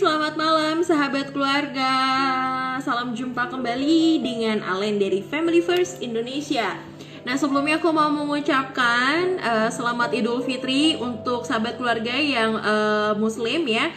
selamat malam sahabat keluarga. Salam jumpa kembali dengan Alen dari Family First Indonesia. Nah, sebelumnya aku mau mengucapkan selamat Idul Fitri untuk sahabat keluarga yang Muslim ya.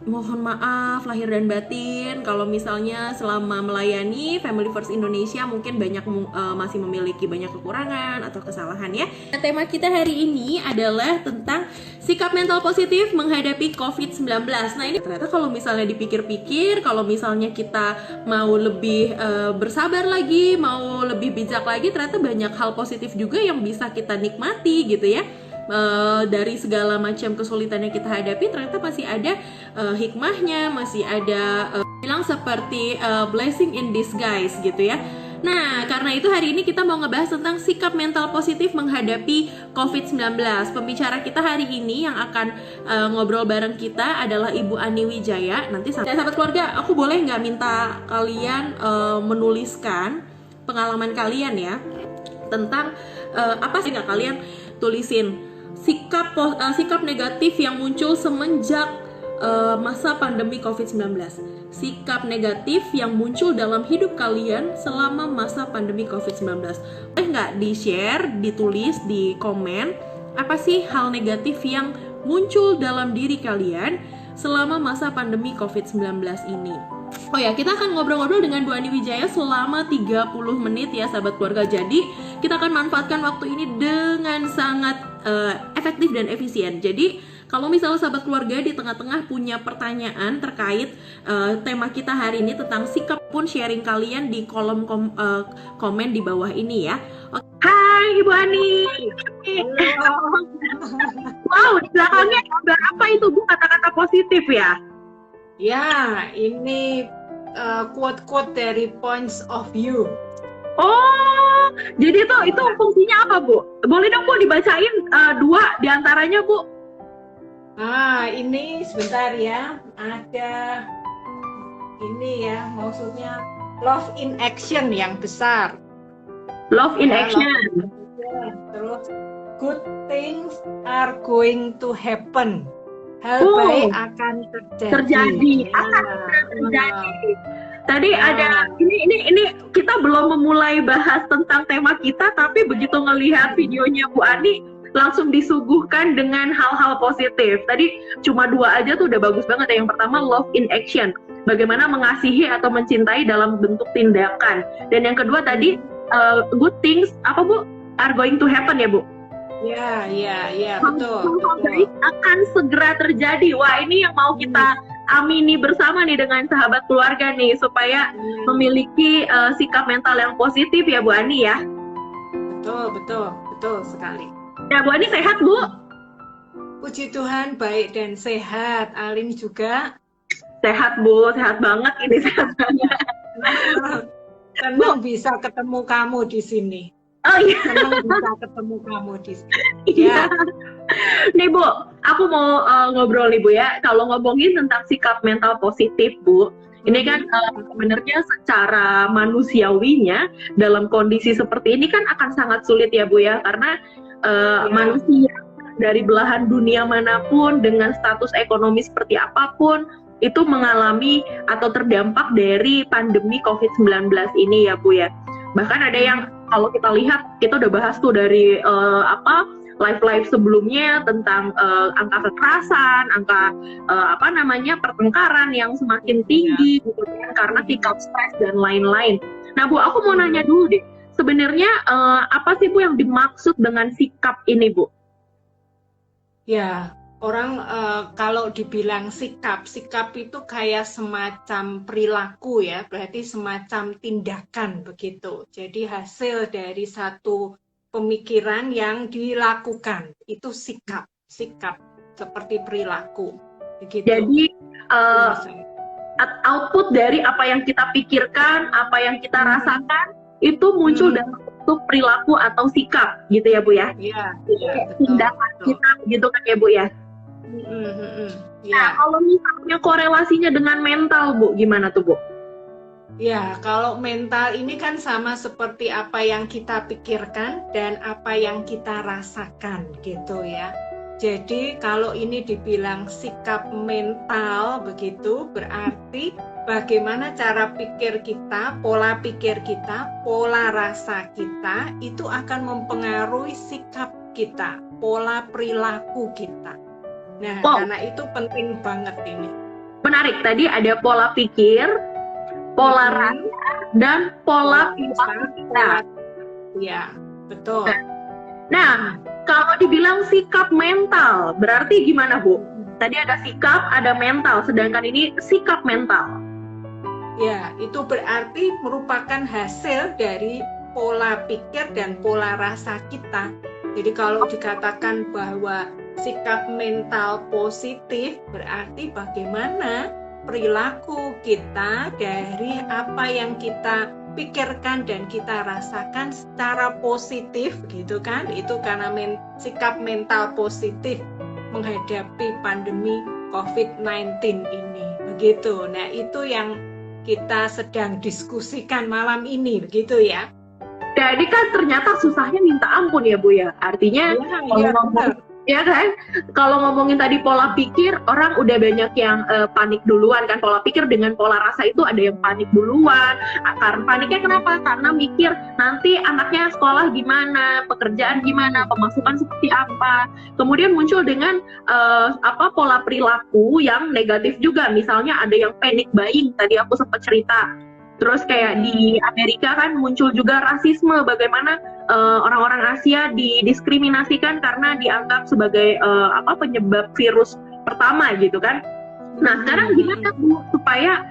Mohon maaf lahir dan batin kalau misalnya selama melayani Family First Indonesia mungkin banyak masih memiliki banyak kekurangan atau kesalahan ya. Nah, tema kita hari ini adalah tentang sikap mental positif menghadapi COVID-19. Nah, ini ternyata kalau misalnya dipikir-pikir, kalau misalnya kita mau lebih bersabar lagi, mau lebih bijak lagi, ternyata banyak hal positif juga yang bisa kita nikmati gitu ya. Dari segala macam kesulitan yang kita hadapi ternyata masih ada hikmahnya, masih ada bilang seperti blessing in disguise gitu ya. Nah, karena itu hari ini kita mau ngebahas tentang sikap mental positif menghadapi COVID-19. Pembicara kita hari ini yang akan ngobrol bareng kita adalah Ibu Ani Wijaya. Nanti sahabat keluarga, aku boleh nggak minta kalian menuliskan pengalaman kalian ya tentang apa sih nggak kalian tulisin sikap negatif yang muncul semenjak masa pandemi COVID-19. Sikap negatif yang muncul dalam hidup kalian selama masa pandemi COVID-19. Boleh nggak di-share, ditulis di komen, apa sih hal negatif yang muncul dalam diri kalian selama masa pandemi COVID-19 ini? Oh ya, kita akan ngobrol-ngobrol dengan Bu Ani Wijaya selama 30 menit ya sahabat keluarga. Jadi, kita akan manfaatkan waktu ini dengan sangat efektif dan efisien. Jadi, kalau misalnya sahabat keluarga di tengah-tengah punya pertanyaan terkait tema kita hari ini tentang sikap pun sharing kalian di kolom komen di bawah ini ya. Hai Ibu Ani. Wow, di belakangnya apa itu Bu kata-kata positif ya? Ya, ini quote-quote dari points of view. Oh, jadi itu fungsinya apa Bu? Boleh dong Bu dibacain dua diantaranya Bu? Ini sebentar ya. Ada ini ya, maksudnya love in action yang besar. Love in Ya, action. Terus good things are going to happen. Hal Oh, baik akan terjadi. akan terjadi. Tadi ada ini kita belum memulai bahas tentang tema kita, tapi begitu ngelihat videonya Bu Ani langsung disuguhkan dengan hal-hal positif. Tadi cuma dua aja tuh udah bagus banget ya. Yang pertama love in action, bagaimana mengasihi atau mencintai dalam bentuk tindakan. Dan yang kedua tadi good things apa Bu are going to happen ya Bu? Ya, betul. Hal baik akan segera terjadi. Wah, ini yang mau kita amini bersama nih dengan sahabat keluarga nih supaya memiliki sikap mental yang positif ya Bu Ani ya. Betul sekali. Ya Bu Ani sehat Bu? Puji Tuhan baik dan sehat. Alin juga Sehat Bu, sehat banget ini sehat banget. Senang bisa ketemu kamu di sini. Oh iya. Senang bisa ketemu kamu di sini. Iya. Nih Bu, aku mau ngobrol nih Bu ya. Kalau ngomongin tentang sikap mental positif Bu, ini kan sebenarnya secara manusiawinya dalam kondisi seperti ini kan akan sangat sulit ya Bu ya, karena manusia dari belahan dunia manapun dengan status ekonomi seperti apapun itu mengalami atau terdampak dari pandemi COVID-19 ini ya Bu ya. Bahkan ada yang kalau kita lihat, kita udah bahas tuh dari live sebelumnya tentang angka kekerasan, angka pertengkaran yang semakin tinggi gitu kan karena tingkat stres dan lain-lain. Nah Bu, aku mau nanya dulu deh, sebenarnya apa sih Bu yang dimaksud dengan sikap ini Bu? Ya, orang kalau dibilang sikap itu kayak semacam perilaku ya, berarti semacam tindakan begitu. Jadi hasil dari satu pemikiran yang dilakukan itu sikap seperti perilaku begitu. Jadi output dari apa yang kita pikirkan, apa yang kita rasakan itu muncul dalam bentuk perilaku atau sikap gitu ya Bu ya. Iya, tindakan kita gitu kan ya Bu ya. Nah, kalau misalnya korelasinya dengan mental Bu, gimana tuh Bu? Ya, kalau mental ini kan sama seperti apa yang kita pikirkan dan apa yang kita rasakan gitu ya. Jadi kalau ini dibilang sikap mental begitu, berarti bagaimana cara pikir kita, pola pikir kita, pola rasa kita itu akan mempengaruhi sikap kita, pola perilaku kita. Nah, Wow, karena itu penting banget ini. menarik. Tadi ada pola pikir, pola rasa, dan pola perilaku kita. Ya, betul. Nah, kalau dibilang sikap mental, berarti gimana, Bu? Tadi ada sikap, ada mental, sedangkan ini sikap mental. Ya, itu berarti merupakan hasil dari pola pikir dan pola rasa kita. Jadi kalau dikatakan bahwa sikap mental positif, berarti bagaimana perilaku kita dari apa yang kita pikirkan dan kita rasakan secara positif gitu kan. Itu karena sikap mental positif menghadapi pandemi COVID-19 ini begitu. Nah, itu yang kita sedang diskusikan malam ini begitu ya. Jadi kan ternyata susahnya minta ampun ya, Bu ya. Artinya ya kan, kalau ngomongin tadi pola pikir, orang udah banyak yang panik duluan kan. Pola pikir dengan pola rasa itu ada yang panik duluan. Karena paniknya kenapa? Karena mikir nanti anaknya sekolah gimana, pekerjaan gimana, pemasukan seperti apa. Kemudian muncul dengan pola perilaku yang negatif juga. Misalnya ada yang panic buying, tadi aku sempat cerita. Terus kayak di Amerika kan muncul juga rasisme, bagaimana orang-orang Asia didiskriminasikan karena dianggap sebagai penyebab virus pertama gitu kan. Nah, sekarang gimana, Bu, supaya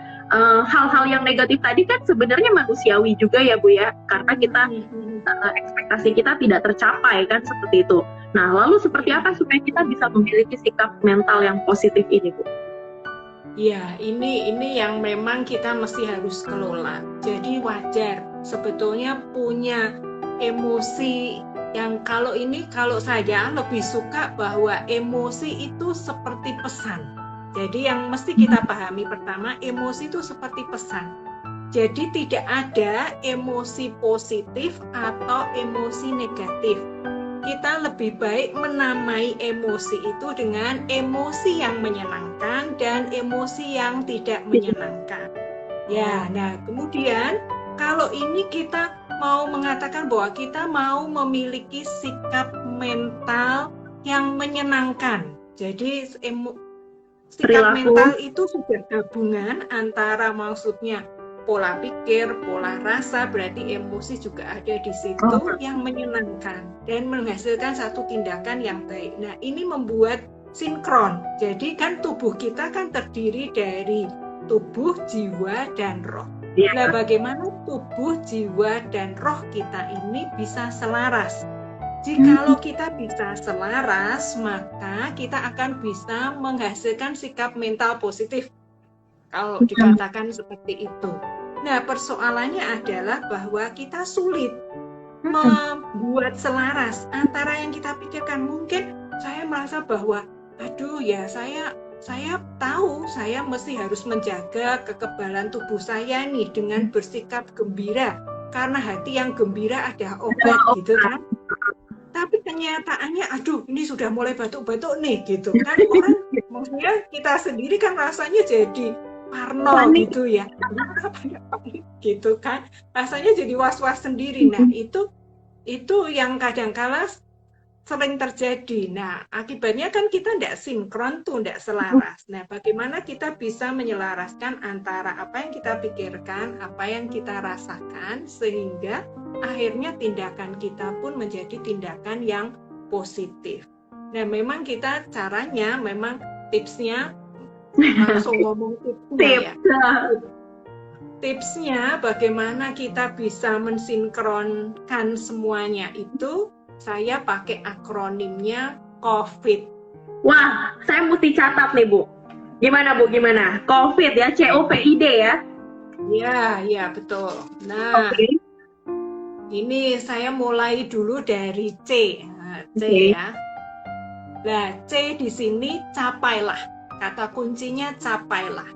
hal-hal yang negatif tadi kan sebenarnya manusiawi juga ya, Bu ya, karena kita ekspektasi kita tidak tercapai kan, seperti itu. Nah, lalu seperti apa supaya kita bisa memiliki sikap mental yang positif ini, Bu? Ya, ini yang memang kita mesti harus kelola. Jadi wajar sebetulnya punya emosi yang kalau saya lebih suka bahwa emosi itu seperti pesan. Jadi yang mesti kita pahami pertama, emosi itu seperti pesan. Jadi tidak ada emosi positif atau emosi negatif. Kita lebih baik menamai emosi itu dengan emosi yang menyenangkan dan emosi yang tidak menyenangkan. Ya, nah kemudian kalau ini kita mau mengatakan bahwa kita mau memiliki sikap mental yang menyenangkan. Jadi sikap mental itu sudah gabungan antara maksudnya pola pikir, pola rasa, berarti emosi juga ada di situ yang menyenangkan dan menghasilkan satu tindakan yang baik. Nah, ini membuat sinkron. Jadi kan tubuh kita kan terdiri dari tubuh, jiwa, dan roh. Nah, bagaimana tubuh, jiwa, dan roh kita ini bisa selaras? Jikalau kita bisa selaras, maka kita akan bisa menghasilkan sikap mental positif. Kalau dikatakan seperti itu. Nah, persoalannya adalah bahwa kita sulit membuat selaras antara yang kita pikirkan. Mungkin saya merasa bahwa, aduh ya saya tahu saya mesti harus menjaga kekebalan tubuh saya nih dengan bersikap gembira. Karena hati yang gembira ada obat gitu kan. Tapi kenyataannya, aduh ini sudah mulai batuk-batuk nih gitu kan. Orang, maksudnya kita sendiri kan rasanya jadi parno gitu ya, gitu kan, rasanya jadi was-was sendiri. Nah, itu yang kadang-kala sering terjadi. Nah, akibatnya kan kita tidak sinkron tuh, tidak selaras. Nah, bagaimana kita bisa menyelaraskan antara apa yang kita pikirkan, apa yang kita rasakan, sehingga akhirnya tindakan kita pun menjadi tindakan yang positif. Nah, memang kita caranya, memang tipsnya, langsung ngomong tipsnya ya. Tipsnya bagaimana kita bisa mensinkronkan semuanya itu, saya pakai akronimnya COVID. Wah, saya mesti catat nih, Bu. Gimana, Bu? Gimana? COVID ya, COVID ya? Ya, betul. Nah, ini saya mulai dulu dari C. Nah, C ya. Nah, C di sini capailah. Kata kuncinya capailah.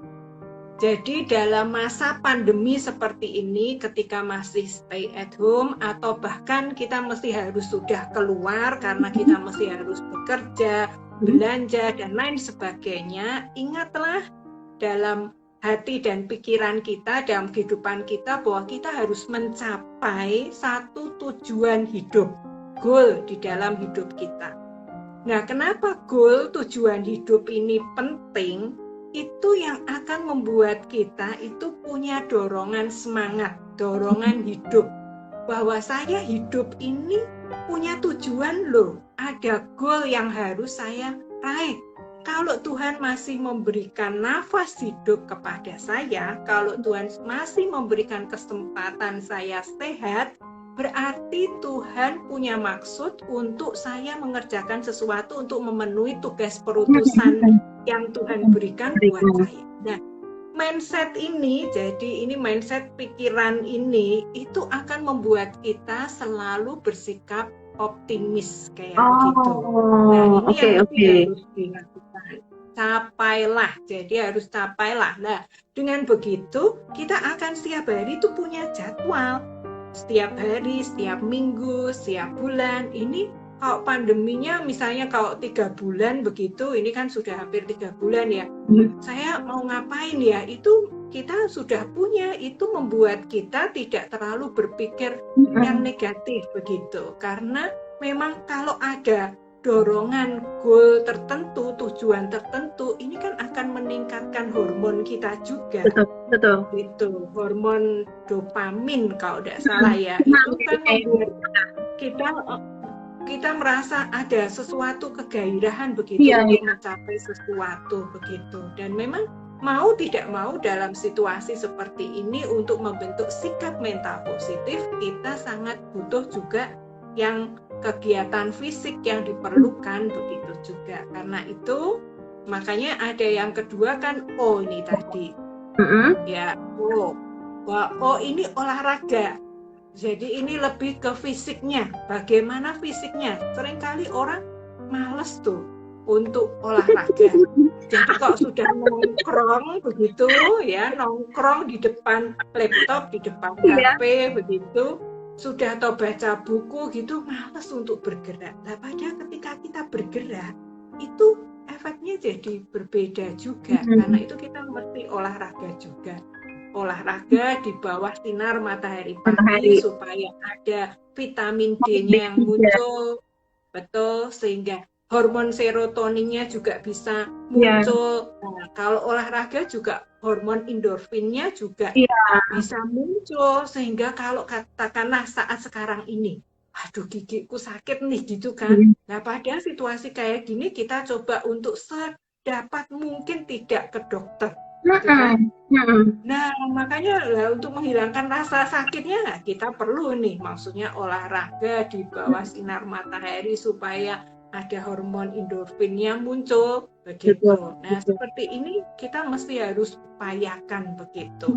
Jadi dalam masa pandemi seperti ini, ketika masih stay at home atau bahkan kita mesti harus sudah keluar karena kita mesti harus bekerja, belanja dan lain sebagainya, ingatlah dalam hati dan pikiran kita, dalam kehidupan kita, bahwa kita harus mencapai satu tujuan hidup, goal di dalam hidup kita. Nah, kenapa goal, tujuan hidup ini penting? Itu yang akan membuat kita itu punya dorongan semangat, dorongan hidup. Bahwa saya hidup ini punya tujuan loh, ada goal yang harus saya raih. Kalau Tuhan masih memberikan nafas hidup kepada saya, kalau Tuhan masih memberikan kesempatan saya sehat, berarti Tuhan punya maksud untuk saya mengerjakan sesuatu untuk memenuhi tugas perutusan yang Tuhan berikan buat saya. Nah, mindset ini, jadi ini mindset pikiran ini, itu akan membuat kita selalu bersikap optimis kayak begitu. Nah, ini yang harus dilakukan. Capailah, jadi harus capailah. Nah, dengan begitu kita akan setiap hari itu punya jadwal. Setiap hari, setiap minggu, setiap bulan. Ini kalau pandeminya misalnya kalau 3 bulan begitu, ini kan sudah hampir 3 bulan ya. Saya mau ngapain ya? Itu kita sudah punya, itu membuat kita tidak terlalu berpikir yang negatif begitu. Karena memang kalau ada dorongan goal tertentu, tujuan tertentu, ini kan akan meningkatkan hormon kita juga. Betul. Itu hormon dopamin kalau tidak salah ya. Itu kan membuat kita merasa ada sesuatu kegairahan begitu untuk mencapai sesuatu begitu. Dan memang mau tidak mau dalam situasi seperti ini untuk membentuk sikap mental positif, kita sangat butuh juga yang kegiatan fisik yang diperlukan begitu juga. Karena itu makanya ada yang kedua kan ini tadi ya ini olahraga. Jadi ini lebih ke fisiknya. Bagaimana fisiknya? Seringkali orang males tuh untuk olahraga. Jadi kalau sudah nongkrong begitu ya, nongkrong di depan laptop, di depan HP begitu, sudah atau baca buku gitu, malas untuk bergerak. Nah, padahal ketika kita bergerak, itu efeknya jadi berbeda juga. Karena itu kita mesti olahraga juga. Olahraga di bawah sinar matahari pagi supaya ada vitamin D-nya yang muncul, betul, sehingga hormon serotoninnya juga bisa muncul. Nah, kalau olahraga juga hormon endorfinnya juga bisa muncul, sehingga kalau katakanlah saat sekarang ini, aduh gigiku sakit nih gitu kan. Nah, pada situasi kayak gini kita coba untuk sedapat mungkin tidak ke dokter. Gitu kan? Nah, makanya untuk menghilangkan rasa sakitnya kita perlu nih, maksudnya olahraga di bawah sinar matahari supaya ada hormon endorfinnya muncul begitu. Nah, seperti ini kita mesti harus upayakan begitu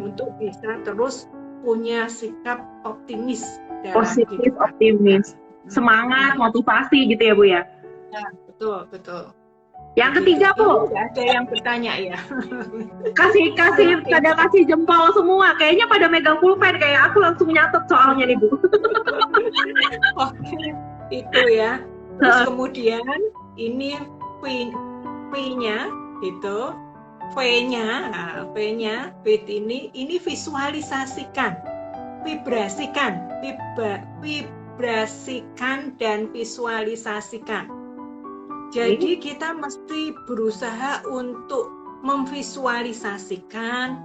untuk bisa terus punya sikap optimis, positif, optimis, semangat, motivasi gitu ya Bu ya. Ya, betul. Yang ketiga Bu, ada yang bertanya ya. kasih jempol semua. Kayaknya pada megang pulpen, kayak aku langsung nyatet soalnya nih Bu. Oke, itu ya. Terus kemudian ini V-nya itu, V-nya ini visualisasikan, vibrasikan dan visualisasikan. Jadi kita mesti berusaha untuk memvisualisasikan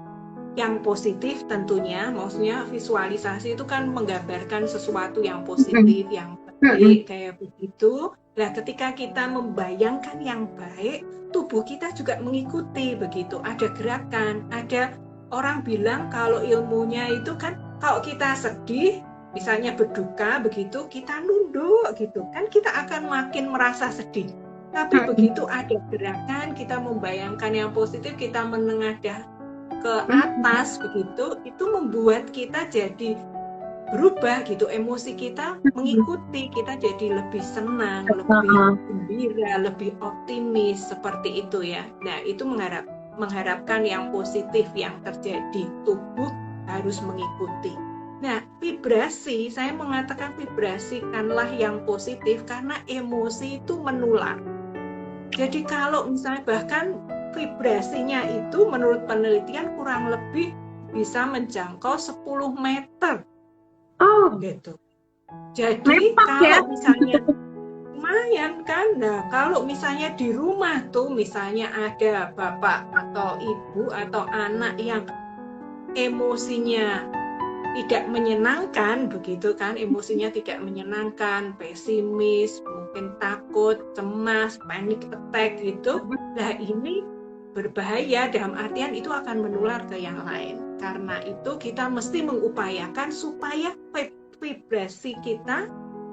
yang positif tentunya. Maksudnya visualisasi itu kan menggambarkan sesuatu yang positif, yang baik kayak begitu. Nah, ketika kita membayangkan yang baik, tubuh kita juga mengikuti begitu. Ada gerakan, ada orang bilang kalau ilmunya itu kan kalau kita sedih, misalnya berduka begitu, kita nunduk gitu kan, kita akan makin merasa sedih. Tapi begitu ada gerakan, kita membayangkan yang positif, kita menengadah ke atas begitu, itu membuat kita jadi berubah gitu, emosi kita mengikuti, kita jadi lebih senang, lebih gembira, lebih optimis seperti itu ya. Nah, itu mengharapkan yang positif yang terjadi. Tubuh harus mengikuti. Nah, vibrasi, saya mengatakan vibrasikanlah yang positif karena emosi itu menular. Jadi kalau misalnya bahkan vibrasinya itu menurut penelitian kurang lebih bisa menjangkau 10 meter. Oh, Gitu. Jadi Lempak kalau ya? misalnya lumayan kan, nah kalau misalnya di rumah tuh misalnya ada bapak atau ibu atau anak yang emosinya tidak menyenangkan begitu kan, emosinya tidak menyenangkan, pesimis, mungkin takut, cemas, panic attack gitu. Nah ini berbahaya, dalam artian itu akan menular ke yang lain. Karena itu kita mesti mengupayakan supaya vibrasi kita,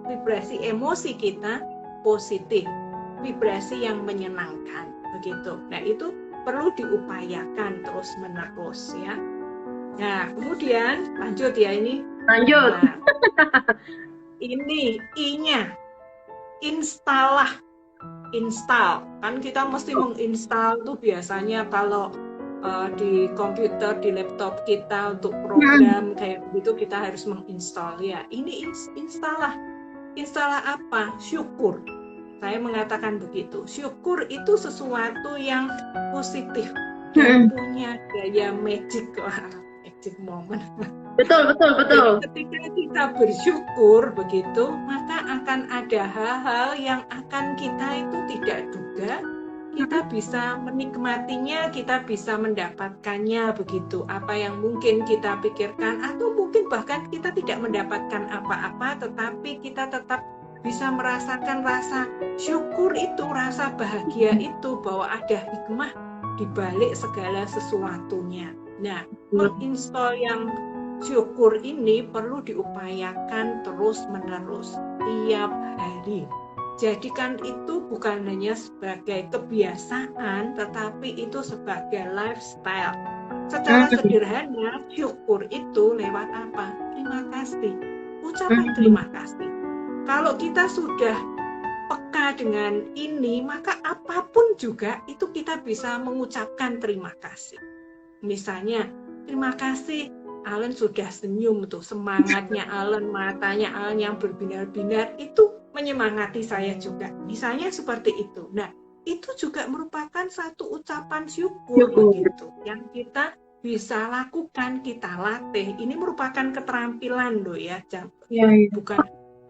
vibrasi emosi kita positif, vibrasi yang menyenangkan begitu. Nah itu perlu diupayakan terus menerus ya. Nah, kemudian lanjut ya ini. Lanjut. Nah, ini I-nya, install. Kan kita mesti menginstal tuh biasanya kalau di komputer, di laptop kita untuk program kayak begitu kita harus menginstal ya. Ini install apa? Syukur. Saya mengatakan begitu. Syukur itu sesuatu yang positif dan punya gaya magic moment. Betul. Jadi ketika kita bersyukur begitu, maka akan ada hal-hal yang akan kita itu tidak duga. Kita bisa menikmatinya, kita bisa mendapatkannya begitu. Apa yang mungkin kita pikirkan atau mungkin bahkan kita tidak mendapatkan apa-apa, tetapi kita tetap bisa merasakan rasa syukur itu, rasa bahagia itu, bahwa ada hikmah di balik segala sesuatunya. Nah, menginstal yang syukur ini perlu diupayakan terus-menerus tiap hari. Jadikan itu bukan hanya sebagai kebiasaan, tetapi itu sebagai lifestyle. Secara sederhana, syukur itu lewat apa? Terima kasih. Ucapan terima kasih. Kalau kita sudah peka dengan ini, maka apapun juga itu kita bisa mengucapkan terima kasih. Misalnya, terima kasih Allen sudah senyum tuh, semangatnya Allen, matanya Allen yang berbinar-binar itu menyemangati saya juga. Misalnya seperti itu. Nah, itu juga merupakan satu ucapan syukur begitu yang kita bisa lakukan, kita latih. Ini merupakan keterampilan loh ya, bukan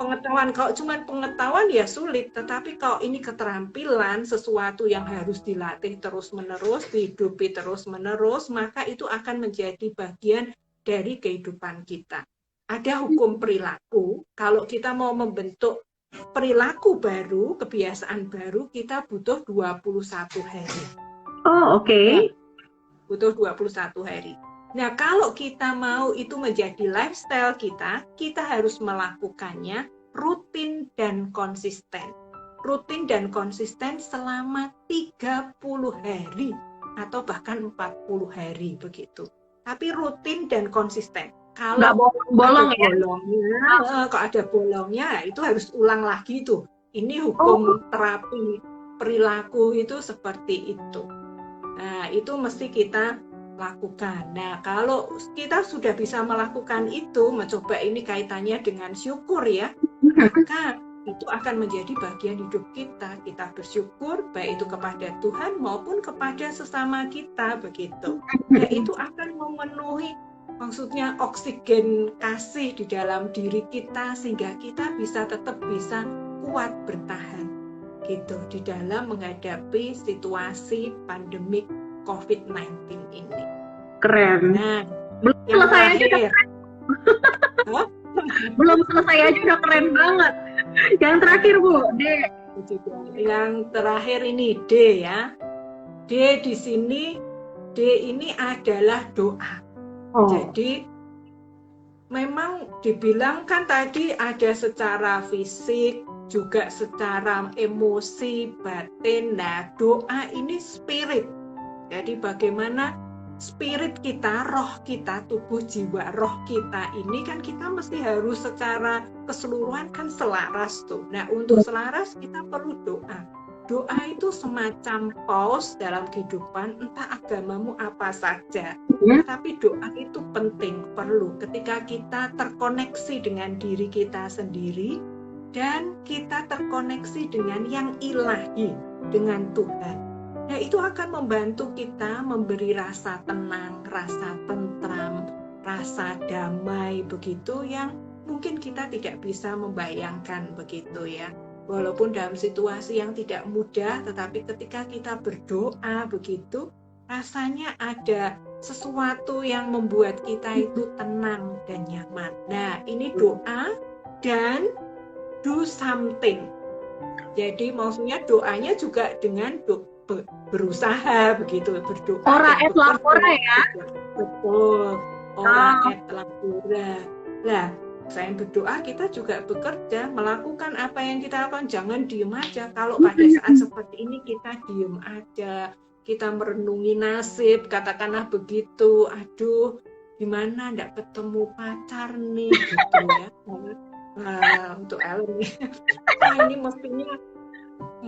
pengetahuan. Kalau cuma pengetahuan ya sulit, tetapi kalau ini keterampilan, sesuatu yang harus dilatih terus-menerus, dihidupi terus-menerus, maka itu akan menjadi bagian dari kehidupan kita. Ada hukum perilaku, kalau kita mau membentuk perilaku baru, kebiasaan baru, kita butuh 21 hari. Oh, oke. Ya, butuh 21 hari. Nah, kalau kita mau itu menjadi lifestyle kita harus melakukannya rutin dan konsisten. Rutin dan konsisten selama 30 hari atau bahkan 40 hari begitu. Tapi rutin dan konsisten. Kalau nggak bolong ya? Kalau ada bolongnya, itu harus ulang lagi tuh. Ini hukum terapi perilaku itu seperti itu. Nah, itu mesti kita lakukan. Nah, kalau kita sudah bisa melakukan itu, mencoba ini kaitannya dengan syukur ya, maka itu akan menjadi bagian hidup kita. Kita bersyukur baik itu kepada Tuhan maupun kepada sesama kita begitu. Nah, itu akan memenuhi maksudnya oksigen kasih di dalam diri kita sehingga kita tetap bisa kuat bertahan gitu di dalam menghadapi situasi pandemik COVID-19 ini. Keren. Nah, belum selesai aja udah belum selesai aja udah keren banget. Yang terakhir Bu, D. Yang terakhir ini D ya. D di sini, D ini adalah doa. Jadi memang dibilang kan tadi ada secara fisik, juga secara emosi, batin. Nah, doa ini spirit. Jadi bagaimana spirit kita, roh kita, tubuh, jiwa, roh kita ini kan kita mesti harus secara keseluruhan kan selaras tuh. Nah, untuk selaras kita perlu doa. doa itu semacam pause dalam kehidupan, entah agamamu apa saja. Tapi doa itu penting, perlu ketika kita terkoneksi dengan diri kita sendiri dan kita terkoneksi dengan yang ilahi, dengan Tuhan. Nah, itu akan membantu kita memberi rasa tenang, rasa tentram, rasa damai begitu yang mungkin kita tidak bisa membayangkan begitu ya. Walaupun dalam situasi yang tidak mudah, tetapi ketika kita berdoa begitu, rasanya ada sesuatu yang membuat kita itu tenang dan nyaman. Nah, ini doa dan do something. Jadi maksudnya doanya juga dengan berusaha begitu, berdoa. Ora et labora ya. Betul. Ora et labora. Lah, selain berdoa kita juga bekerja, melakukan apa yang kita lakukan. Jangan diem aja. Kalau pada saat seperti ini kita diem aja, kita merenungi nasib, katakanlah begitu, aduh gimana nggak ketemu pacar nih gitu ya. Untuk Ellen ini mestinya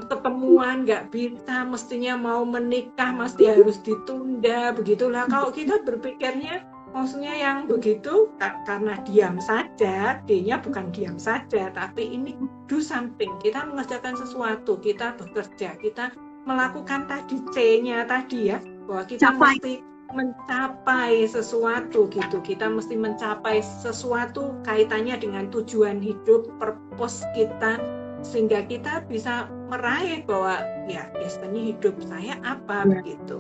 ketemuan nggak bisa, mestinya mau menikah mesti harus ditunda begitulah. Kalau kita berpikirnya maksudnya yang begitu, karena diam saja, D-nya bukan diam saja, tapi ini do something. Kita mengerjakan sesuatu, kita bekerja, kita melakukan tadi C-nya tadi ya, bahwa kita mesti mencapai sesuatu gitu. Kita mesti mencapai sesuatu kaitannya dengan tujuan hidup, purpose kita, sehingga kita bisa meraih bahwa ya destiny hidup saya apa begitu.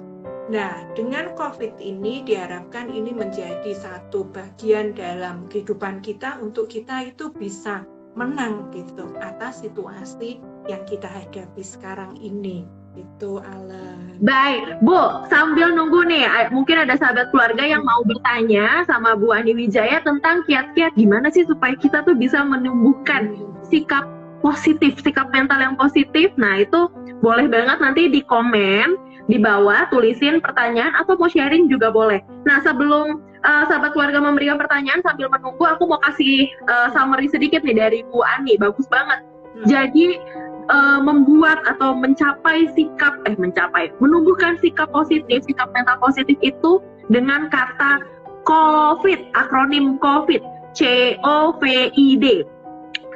Nah, dengan COVID ini diharapkan ini menjadi satu bagian dalam kehidupan kita untuk kita itu bisa menang gitu atas situasi yang kita hadapi sekarang ini. Itu Alan. Baik, Bu, sambil nunggu nih, mungkin ada sahabat keluarga yang mau bertanya sama Bu Ani Wijaya tentang kiat-kiat gimana sih supaya kita tuh bisa menumbuhkan sikap positif, sikap mental yang positif. Nah, itu boleh banget nanti di komen di bawah, tulisin pertanyaan atau mau sharing juga boleh. Nah, sebelum sahabat keluarga memberikan pertanyaan sambil menunggu, aku mau kasih summary sedikit nih dari Bu Ani, bagus banget. Jadi membuat atau menumbuhkan sikap positif, sikap mental positif itu dengan kata COVID, akronim COVID, COVID.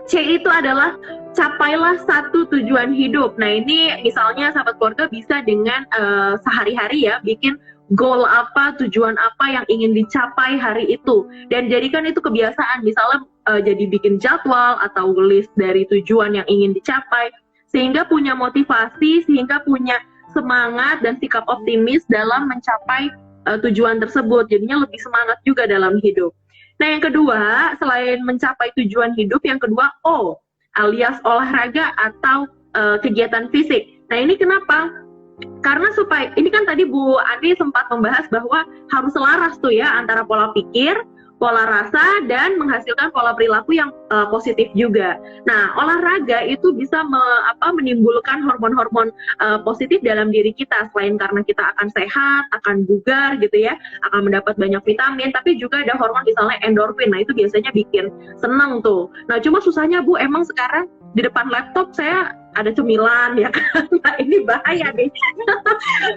C itu adalah capailah satu tujuan hidup. Nah, ini misalnya sahabat keluarga bisa dengan sehari-hari ya, bikin goal apa, tujuan apa yang ingin dicapai hari itu, dan jadikan itu kebiasaan. Misalnya jadi bikin jadwal atau list dari tujuan yang ingin dicapai, sehingga punya motivasi, sehingga punya semangat dan sikap optimis dalam mencapai tujuan tersebut. Jadinya lebih semangat juga dalam hidup. Nah, yang kedua, selain mencapai tujuan hidup, yang kedua O, alias olahraga atau kegiatan fisik. Nah, ini kenapa? Karena supaya, ini kan tadi Bu Ani sempat membahas bahwa harus selaras tuh ya antara pola pikir, pola rasa, dan menghasilkan pola perilaku yang positif juga. Nah, olahraga itu bisa menimbulkan hormon-hormon positif dalam diri kita. Selain karena kita akan sehat, akan bugar gitu ya, akan mendapat banyak vitamin, tapi juga ada hormon misalnya endorfin. Nah, itu biasanya bikin senang tuh. Nah, cuma susahnya Bu, emang sekarang di depan laptop saya ada cemilan ya kan. Nah, ini bahaya deh.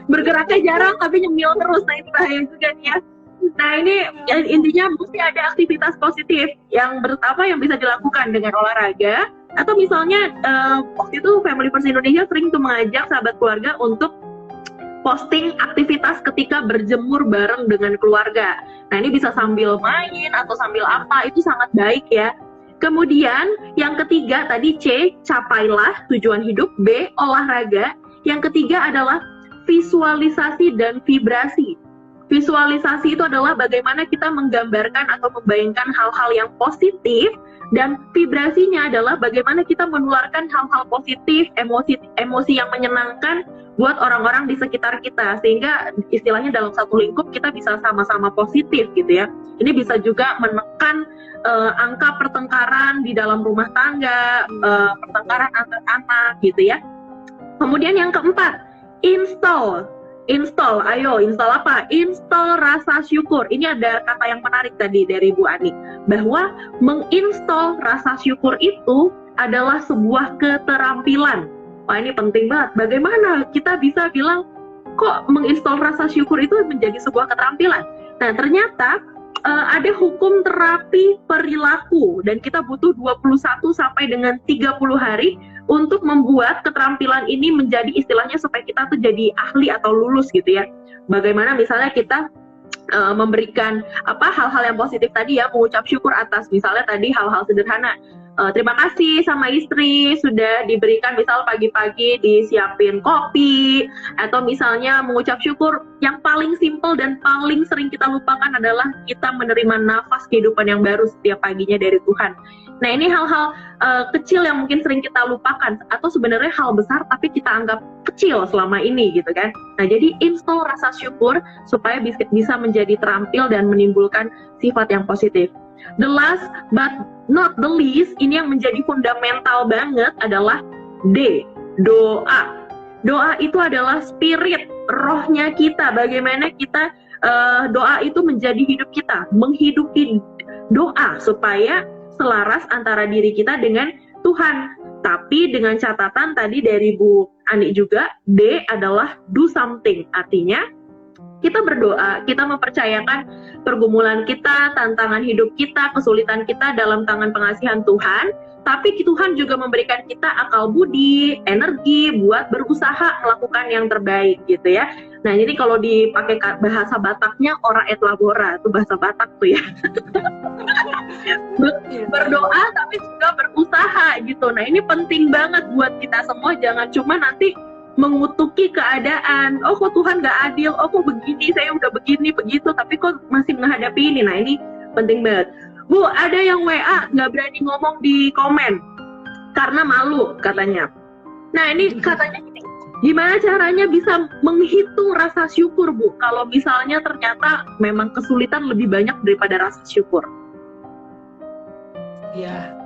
Bergeraknya jarang tapi nyemil terus. Nah, ini bahaya juga nih ya. Nah, ini intinya mesti ada aktivitas positif yang yang bisa dilakukan dengan olahraga. Atau misalnya waktu itu Family First Indonesia sering tuh mengajak sahabat keluarga untuk posting aktivitas ketika berjemur bareng dengan keluarga. Nah, ini bisa sambil main atau sambil apa, itu sangat baik ya. Kemudian yang ketiga tadi C, capailah tujuan hidup. B, olahraga. Yang ketiga adalah visualisasi dan vibrasi. Visualisasi itu adalah bagaimana kita menggambarkan atau membayangkan hal-hal yang positif, dan vibrasinya adalah bagaimana kita menularkan hal-hal positif, emosi yang menyenangkan buat orang-orang di sekitar kita, sehingga istilahnya dalam satu lingkup kita bisa sama-sama positif gitu ya. Ini bisa juga menekan angka pertengkaran di dalam rumah tangga, pertengkaran antar anak gitu ya. Kemudian yang keempat, install, ayo install apa? Install rasa syukur. Ini ada kata yang menarik tadi dari Bu Ani, bahwa menginstall rasa syukur itu adalah sebuah keterampilan. Wah, ini penting banget. Bagaimana kita bisa bilang kok menginstall rasa syukur itu menjadi sebuah keterampilan? Nah, ternyata ada hukum terapi perilaku dan kita butuh 21 sampai dengan 30 hari untuk membuat keterampilan ini menjadi istilahnya supaya kita tuh jadi ahli atau lulus gitu ya. Bagaimana misalnya kita memberikan hal-hal yang positif tadi ya, mengucap syukur atas misalnya tadi hal-hal sederhana. Terima kasih sama istri sudah diberikan misal pagi-pagi disiapin kopi, atau misalnya mengucap syukur yang paling simpel dan paling sering kita lupakan adalah kita menerima nafas kehidupan yang baru setiap paginya dari Tuhan. Nah, ini hal-hal kecil yang mungkin sering kita lupakan atau sebenarnya hal besar tapi kita anggap kecil selama ini gitu kan. Nah, jadi install rasa syukur supaya bisa menjadi terampil dan menimbulkan sifat yang positif. The last but not the least, ini yang menjadi fundamental banget adalah D, doa. Doa itu adalah spirit, rohnya kita. Bagaimana kita doa itu menjadi hidup kita, menghidupi doa supaya selaras antara diri kita dengan Tuhan. Tapi dengan catatan tadi dari Bu Ani juga, D adalah do something. Artinya kita berdoa, kita mempercayakan pergumulan kita, tantangan hidup kita, kesulitan kita dalam tangan pengasihan Tuhan. Tapi Tuhan juga memberikan kita akal budi, energi buat berusaha melakukan yang terbaik gitu ya. Nah, jadi kalau dipakai bahasa Bataknya ora et labora, itu bahasa Batak tuh ya. Berdoa tapi juga berusaha gitu. Nah, ini penting banget buat kita semua, jangan cuma nanti mengutuki keadaan, oh kok Tuhan gak adil, oh kok begini, saya udah begini, begitu, tapi kok masih menghadapi ini. Nah, ini penting banget. Bu, ada yang WA gak berani ngomong di komen karena malu katanya. Nah, ini katanya gimana caranya bisa menghitung rasa syukur, Bu, kalau misalnya ternyata memang kesulitan lebih banyak daripada rasa syukur? Ya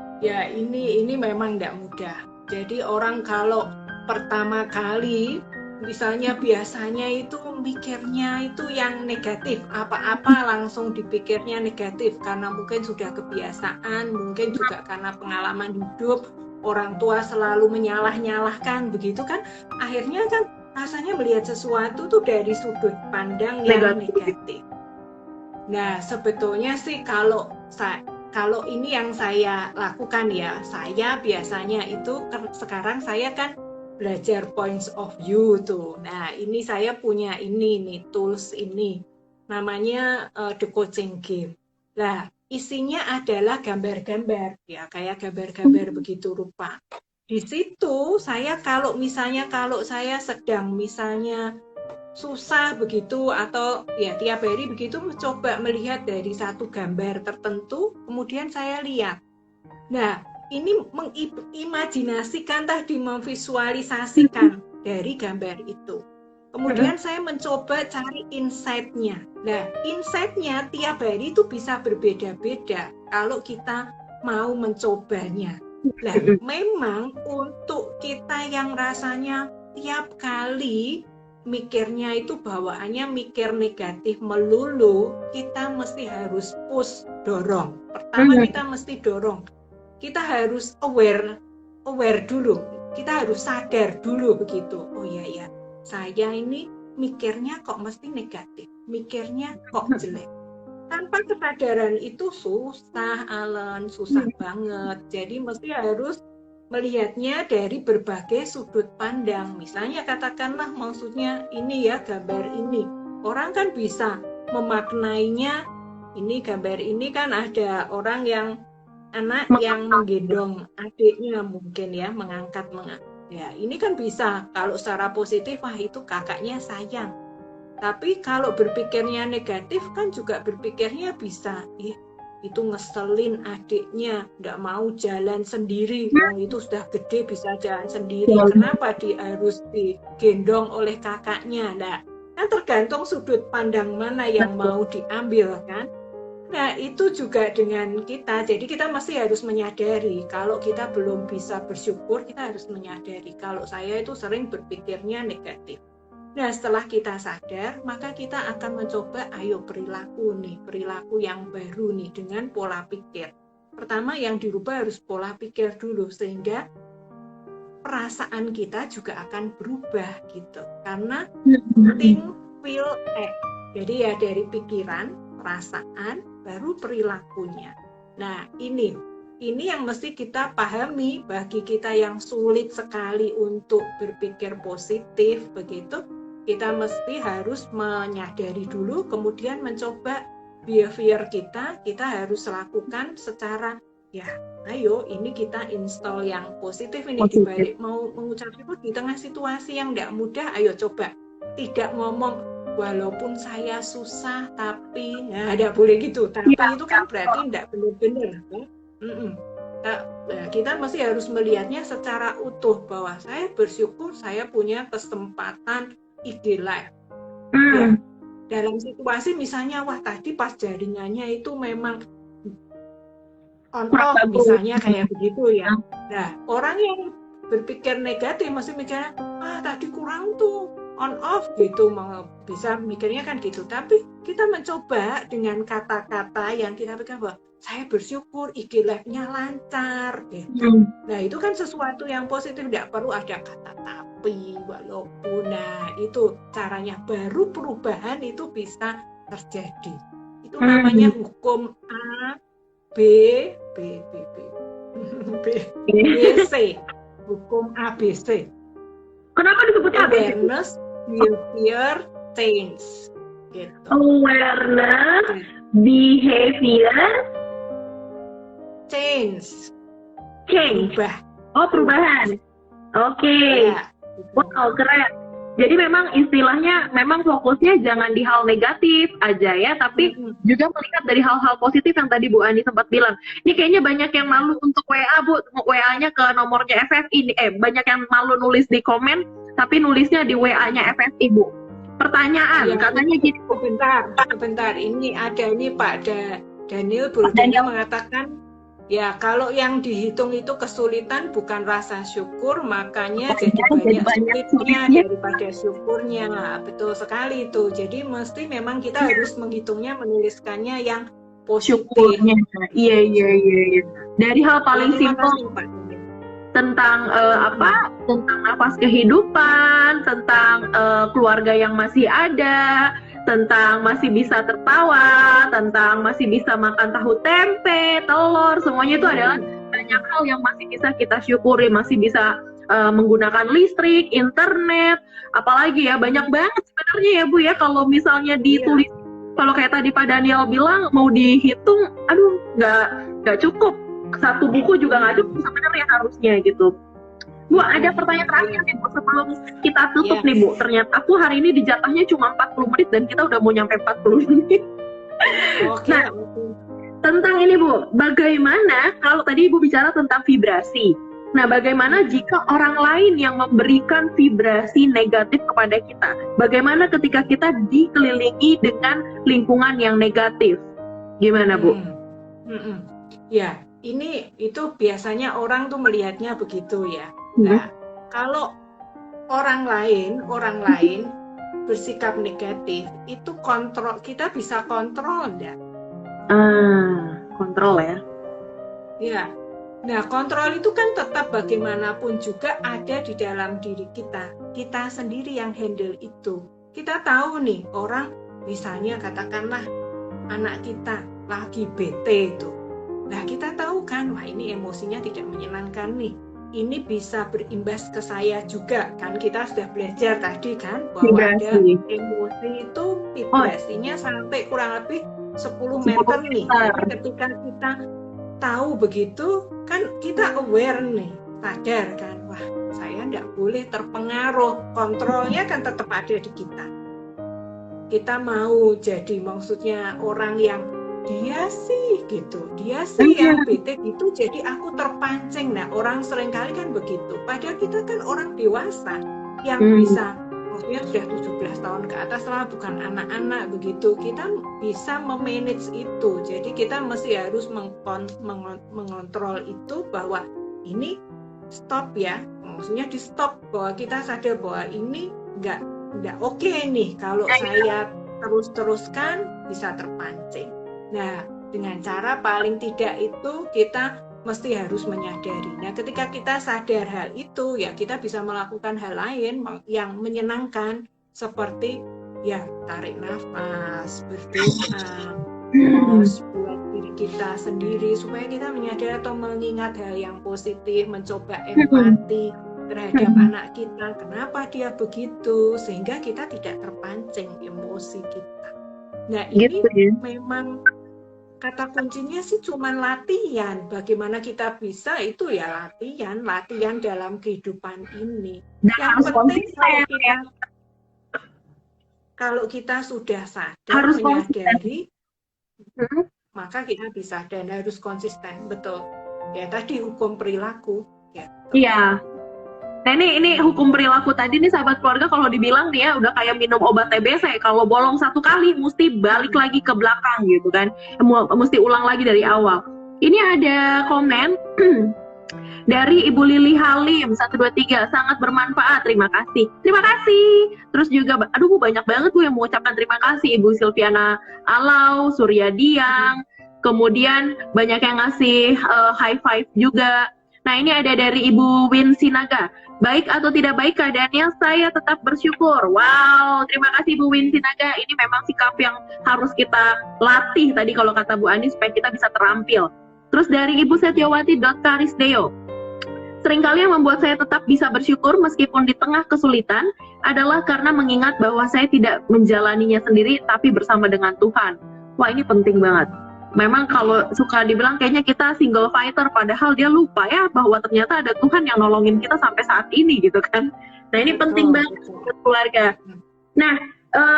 ini memang tidak mudah. Jadi orang kalau pertama kali misalnya biasanya itu mikirnya itu yang negatif, apa-apa langsung dipikirnya negatif karena mungkin sudah kebiasaan, mungkin juga karena pengalaman hidup, orang tua selalu menyalah-nyalahkan begitu kan, akhirnya kan rasanya melihat sesuatu tuh dari sudut pandang yang negatif. Nah, sebetulnya sih kalau ini yang saya lakukan ya, saya biasanya itu sekarang saya kan belajar points of view tuh. Nah, ini saya punya ini nih, tools ini. Namanya The Coaching Game. Nah, isinya adalah gambar-gambar ya, kayak gambar-gambar begitu rupa. Di situ saya kalau saya sedang misalnya susah begitu atau ya tiap hari begitu mencoba melihat dari satu gambar tertentu, kemudian saya lihat. Nah, ini mengimajinasikan tadi, memvisualisasikan dari gambar itu. Kemudian saya mencoba cari insight-nya. Nah, insight-nya tiap hari itu bisa berbeda-beda kalau kita mau mencobanya. Nah, memang untuk kita yang rasanya tiap kali mikirnya itu bawaannya mikir negatif melulu, kita mesti harus push, dorong. Pertama kita mesti dorong. Kita harus aware dulu. Kita harus sadar dulu begitu. Oh iya, saya ini mikirnya kok mesti negatif, mikirnya kok jelek. Tanpa kesadaran itu susah, Alan, susah banget. Jadi mesti harus melihatnya dari berbagai sudut pandang. Misalnya katakanlah maksudnya ini ya, gambar ini. Orang kan bisa memaknainya, ini gambar ini kan ada orang yang anak yang menggendong adiknya mungkin ya, mengangkat. Ya, ini kan bisa kalau secara positif, wah itu kakaknya sayang. Tapi kalau berpikirnya negatif kan juga berpikirnya bisa, itu ngeselin adiknya, nggak mau jalan sendiri, itu sudah gede bisa jalan sendiri, kenapa dia harus digendong oleh kakaknya? Nah, kan tergantung sudut pandang mana yang mau diambil kan. Nah, itu juga dengan kita. Jadi kita masih harus menyadari kalau kita belum bisa bersyukur, kita harus menyadari kalau saya itu sering berpikirnya negatif. Nah, setelah kita sadar, maka kita akan mencoba perilaku yang baru nih dengan pola pikir. Pertama yang dirubah harus pola pikir dulu, sehingga perasaan kita juga akan berubah gitu. Karena Hmm. think, feel, act. Jadi ya dari pikiran, perasaan, baru perilakunya. Nah, ini yang mesti kita pahami bagi kita yang sulit sekali untuk berpikir positif begitu. Kita mesti harus menyadari dulu, kemudian mencoba behavior kita harus lakukan secara ya, ayo ini kita install yang positif ini dibalik mau mengucap itu di tengah situasi yang tidak mudah, ayo coba tidak ngomong walaupun saya susah tapi tidak boleh gitu, tapi itu kan berarti tidak benar-benar kan? Nah, kita masih harus melihatnya secara utuh bahwa saya bersyukur saya punya kesempatan ide live. Ya, dalam situasi misalnya wah tadi pas jaringannya itu memang on off misalnya kayak begitu ya. Nah, orang yang berpikir negatif masih mikirnya tadi kurang tuh on off gitu, bisa mikirnya kan gitu. Tapi kita mencoba dengan kata-kata yang kita pikir bahwa saya bersyukur IG live-nya lancar gitu. Nah, itu kan sesuatu yang positif, tidak perlu ada kata tapi, walaupun. Nah, itu caranya, baru perubahan itu bisa terjadi. Itu namanya hukum A, B, C. Hukum ABC. Kenapa disebut ABC? Awareness, behavior, change. Gitu. Awareness, behavior, change. Berubah. Oh, perubahan. Oke. Ya, Wow, keren. Jadi memang istilahnya memang fokusnya jangan di hal negatif aja ya, tapi juga melihat dari hal-hal positif yang tadi Bu Ani sempat bilang. Ini kayaknya banyak yang malu untuk WA, Bu. WA-nya ke nomornya FFI. Banyak yang malu nulis di komen, tapi nulisnya di WA-nya FFI, Bu. Pertanyaan, katanya gini. Sebentar. Ini ada nih Pak Daniel Daniel mengatakan, ya kalau yang dihitung itu kesulitan bukan rasa syukur, makanya jadi banyak sulitnya daripada syukurnya. Betul sekali itu. Jadi mesti memang kita harus menghitungnya, menuliskannya yang positif. Syukurnya. Iya. Dari hal paling simpel tentang tentang nafas kehidupan, tentang keluarga yang masih ada, tentang masih bisa tertawa, tentang masih bisa makan tahu tempe, telur, semuanya itu adalah banyak hal yang masih bisa kita syukuri, masih bisa menggunakan listrik, internet, apalagi ya banyak banget sebenarnya ya Bu ya, kalau misalnya ditulis, kalau kayak tadi Pak Daniel bilang mau dihitung, aduh nggak cukup, satu buku juga nggak cukup sebenarnya harusnya gitu. Bu, ada pertanyaan terakhir nih Bu, sebelum kita tutup nih Bu. Ternyata aku hari ini dijatahnya cuma 40 menit dan kita udah mau nyampe 40 menit. Nah, tentang ini Bu, bagaimana kalau tadi Ibu bicara tentang vibrasi. Nah, bagaimana jika orang lain yang memberikan vibrasi negatif kepada kita? Bagaimana ketika kita dikelilingi dengan lingkungan yang negatif? Gimana Bu? Ya, itu biasanya orang tuh melihatnya begitu ya. Nah, kalau orang lain bersikap negatif, itu kita bisa kontrol enggak? Kontrol ya. Ya. Nah, kontrol itu kan tetap bagaimanapun juga ada di dalam diri kita. Kita sendiri yang handle itu. Kita tahu nih, orang misalnya katakanlah anak kita lagi bete itu. Nah, kita tahu kan, wah ini emosinya tidak menyenangkan nih. Ini bisa berimbas ke saya juga. Kan kita sudah belajar tadi kan, bahwa ada emosi itu vibrasinya sampai kurang lebih 10 meter nih. Jadi ketika kita tahu begitu, kan kita aware nih, sadar kan, wah saya tidak boleh terpengaruh. Kontrolnya kan tetap ada di kita. Kita mau jadi maksudnya orang yang dia sih yang bete gitu, jadi aku terpancing. Nah, orang seringkali kan begitu, padahal kita kan orang dewasa yang bisa, maksudnya sudah 17 tahun ke atas lah, bukan anak-anak begitu. Kita bisa memanage itu, jadi kita mesti harus mengontrol itu, bahwa ini stop ya, maksudnya di stop, bahwa kita sadar bahwa ini nggak oke nih, kalau saya terus-teruskan bisa terpancing. Nah, dengan cara paling tidak itu kita mesti harus menyadari. Nah, ketika kita sadar hal itu, ya kita bisa melakukan hal lain yang menyenangkan seperti ya tarik nafas, berdoa, terus buat diri kita sendiri supaya kita menyadari atau mengingat hal yang positif, mencoba empati terhadap anak kita, kenapa dia begitu, sehingga kita tidak terpancing emosi kita. Nah, ini Gitu ya. memang kata kuncinya sih cuman latihan. Bagaimana kita bisa itu ya latihan dalam kehidupan ini. Dan Yang harus penting konsisten. kalau kita sudah sadar, Harus menyadari, Hmm. maka kita bisa dan harus konsisten, betul. Ya tadi hukum perilaku. Ya. Iya. Nah ini hukum perilaku tadi nih sahabat keluarga, kalau dibilang nih ya udah kayak minum obat TBC, kalau bolong satu kali mesti balik lagi ke belakang gitu kan, mesti ulang lagi dari awal. Ini ada komen dari Ibu Lili Halim 123, sangat bermanfaat, terima kasih. Terima kasih. Terus juga aduh banyak banget gue yang mengucapkan terima kasih, Ibu Silviana Alau, Surya Diang, kemudian banyak yang ngasih high five juga. Nah ini ada dari Ibu Win Sinaga, baik atau tidak baik keadaannya, saya tetap bersyukur. Wow, terima kasih Bu Win Sinaga. Ini memang sikap yang harus kita latih tadi kalau kata Bu Ani supaya kita bisa terampil. Terus dari Ibu Setiawati Karisdeo, seringkali yang membuat saya tetap bisa bersyukur meskipun di tengah kesulitan adalah karena mengingat bahwa saya tidak menjalaninya sendiri tapi bersama dengan Tuhan. Wah ini penting banget. Memang kalau suka dibilang kayaknya kita single fighter, padahal dia lupa ya bahwa ternyata ada Tuhan yang nolongin kita sampai saat ini gitu kan. Nah ini penting banget buat keluarga. Nah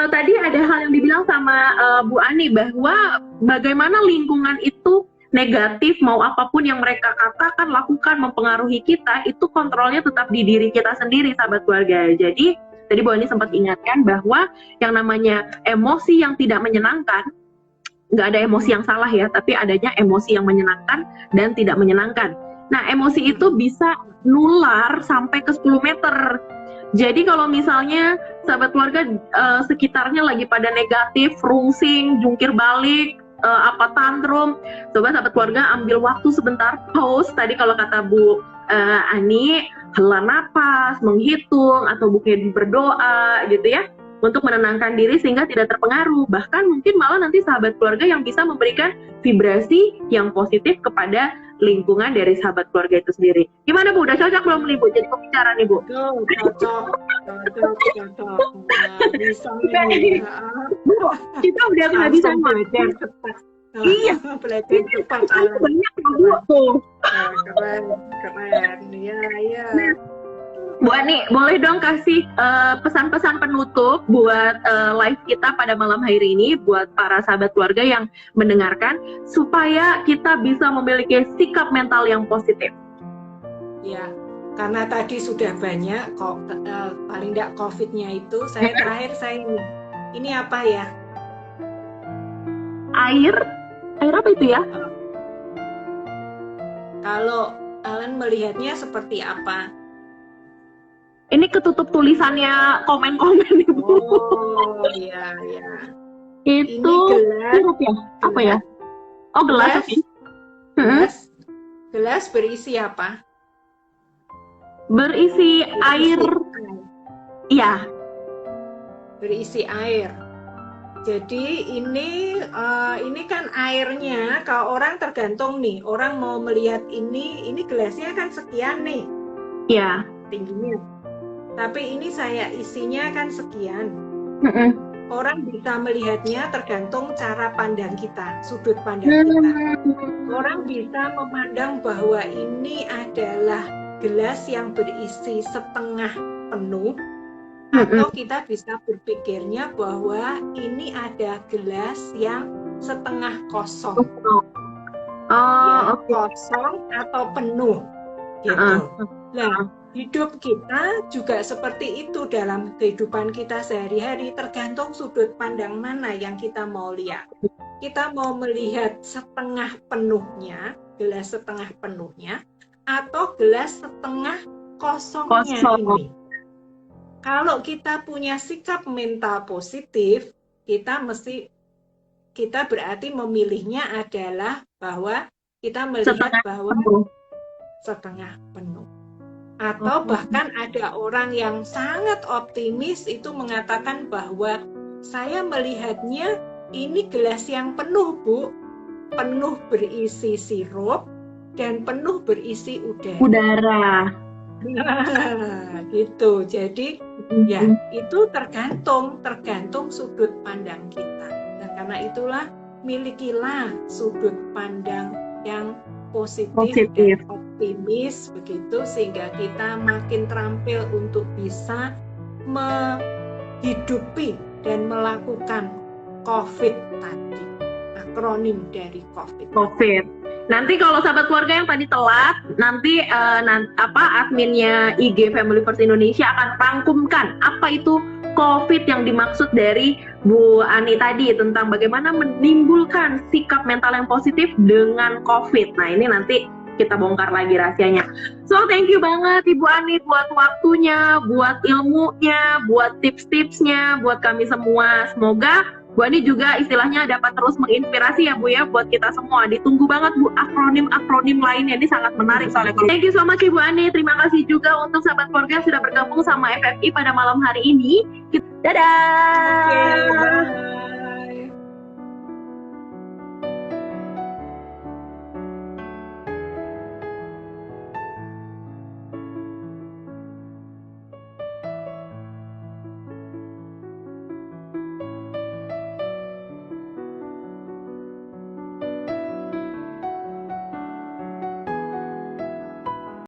tadi ada hal yang dibilang sama Bu Ani bahwa bagaimana lingkungan itu negatif, mau apapun yang mereka katakan, lakukan, mempengaruhi kita, itu kontrolnya tetap di diri kita sendiri sahabat keluarga. Jadi tadi Bu Ani sempat ingatkan bahwa yang namanya emosi yang tidak menyenangkan, nggak ada emosi yang salah ya, tapi adanya emosi yang menyenangkan dan tidak menyenangkan. Nah, emosi itu bisa nular sampai ke 10 meter. Jadi kalau misalnya sahabat keluarga sekitarnya lagi pada negatif, rungsing, jungkir balik, tantrum, coba sahabat keluarga ambil waktu sebentar, pause, tadi kalau kata Bu Ani, hela napas, menghitung, atau mungkin berdoa gitu ya, untuk menenangkan diri sehingga tidak terpengaruh. Bahkan mungkin malah nanti sahabat keluarga yang bisa memberikan vibrasi yang positif kepada lingkungan dari sahabat keluarga itu sendiri. Gimana Bu? Udah cocok belum nih Bu jadi pembicara nih Bu? Cocok. Nah, bisa nih. Bu, kita udah kehabisan belajar waktu. cepat. Iya, belajar cepat. banyak Bu tuh. Keren. Iya. Bu Ani, boleh dong kasih pesan-pesan penutup buat live kita pada malam hari ini, buat para sahabat keluarga yang mendengarkan, supaya kita bisa memiliki sikap mental yang positif. Ya, karena tadi sudah banyak kok, paling tidak COVID-nya itu, saya terakhir ini apa ya? Air apa itu ya? Kalau kalian melihatnya seperti apa? Ini ketutup tulisannya komen-komen Ibu. Oh iya. Itu gelas ya? Apa ya? Oh gelas. Gelas berisi apa? Berisi air. Iya. Berisi air. Jadi ini kan airnya, kalau orang tergantung nih, orang mau melihat ini gelasnya kan sekian nih. Iya. Tingginya. Tapi ini saya isinya kan sekian. Orang bisa melihatnya tergantung cara pandang kita, sudut pandang kita. Orang bisa memandang bahwa ini adalah gelas yang berisi setengah penuh, atau kita bisa berpikirnya bahwa ini ada gelas yang setengah kosong. Kosong atau penuh gitu. Nah, hidup kita juga seperti itu dalam kehidupan kita sehari-hari, tergantung sudut pandang mana yang kita mau lihat. Kita mau melihat setengah penuhnya, gelas setengah penuhnya, atau gelas setengah kosongnya ini. Kalau kita punya sikap mental positif, kita berarti memilihnya adalah bahwa kita melihat Setengah bahwa penuh. setengah penuh. Atau bahkan ada orang yang sangat optimis itu mengatakan bahwa saya melihatnya ini gelas yang penuh, Bu. Penuh berisi sirup dan penuh berisi udara. Udara. Nah, gitu. Jadi ya itu tergantung sudut pandang kita. Dan karena itulah milikilah sudut pandang yang positif. Dan optimis begitu, sehingga kita makin terampil untuk bisa menghidupi dan melakukan COVID tadi, akronim dari COVID. Nanti kalau sahabat keluarga yang tadi telat, nanti adminnya IG Family First Indonesia akan rangkumkan apa itu COVID yang dimaksud dari Bu Ani tadi, tentang bagaimana menimbulkan sikap mental yang positif dengan COVID. Nah, ini nanti kita bongkar lagi rahasianya. So, thank you banget Ibu Ani buat waktunya, buat ilmunya, buat tips-tipsnya, buat kami semua. Semoga Bu Ani juga istilahnya dapat terus menginspirasi ya Bu ya, buat kita semua. Ditunggu banget Bu akronim-akronim lainnya, ini sangat menarik soalnya. Thank you so much Ibu Ani. Terima kasih juga untuk sahabat keluarga yang sudah bergabung sama FFI pada malam hari ini. Dadah! Oke, bye.